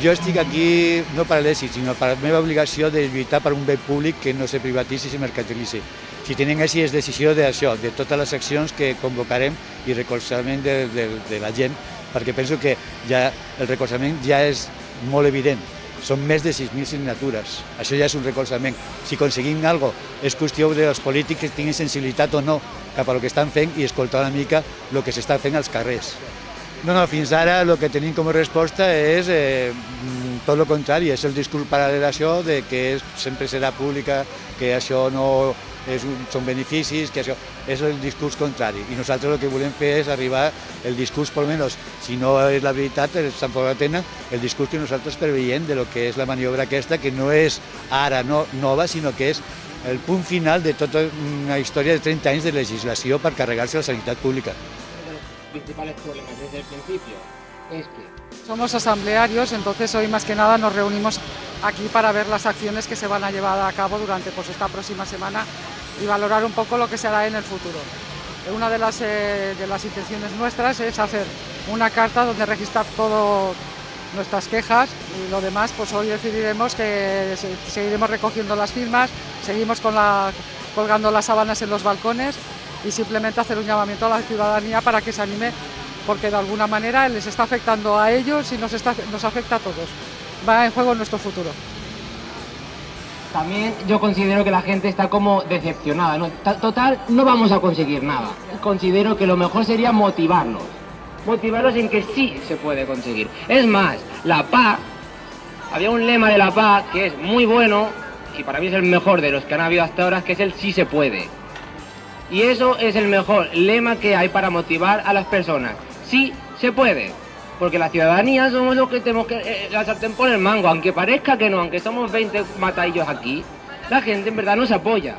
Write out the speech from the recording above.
jo estic aquí no per l'èxit, sinó per la meva obligació de lluitar per un bé públic que no se privatitzi i se mercantilitzi. Si tenim així és decisió d'això, de totes les accions que convocarem i recolzament de la gent, perquè penso que ja el recolzament ja és molt evident. Són més de 6.000 signatures, això ja és un recolzament. Si aconseguim alguna cosa, és qüestió dels polítics que tinguin sensibilitat o no cap a el que estan fent i escoltar una mica el que s'està fent als carrers. No, fins ara el que tenim com a resposta és tot el contrari, és el discurs paral·lel a això, de que sempre serà pública, que això no són beneficis, que això és el discurs contrari. I nosaltres el que volem fer és arribar el discurs, per almenys, si no és la veritat, Sant Feliu tenen el discurs que nosaltres preveiem de lo que és la maniobra aquesta, que no és ara nova, sinó que és el punt final de tota una història de 30 anys de legislació per carregar-se la sanitat pública. Principales problemas desde el principio es que somos asamblearios, entonces hoy más que nada nos reunimos aquí para ver las acciones que se van a llevar a cabo durante esta próxima semana y valorar un poco lo que se hará en el futuro. Una de las intenciones nuestras es hacer una carta donde registrar todas nuestras quejas y lo demás pues hoy decidiremos que seguiremos recogiendo las firmas, seguimos colgando las sábanas en los balcones y simplemente hacer un llamamiento a la ciudadanía para que se anime, porque de alguna manera les está afectando a ellos y nos afecta a todos. Va en juego nuestro futuro. también yo considero que la gente está como decepcionada, ¿no? Total, no vamos a conseguir nada. Considero que lo mejor sería motivarlos en que sí se puede conseguir. Es más, la PA, había un lema de la PA que es muy bueno y para mí es el mejor de los que han habido hasta ahora, que es el sí se puede. Y eso es el mejor lema que hay para motivar a las personas. Sí se puede. Porque la ciudadanía somos los que tenemos que la sartén por el mango. Aunque parezca que no, aunque somos 20 matadillos aquí, la gente en verdad nos apoya.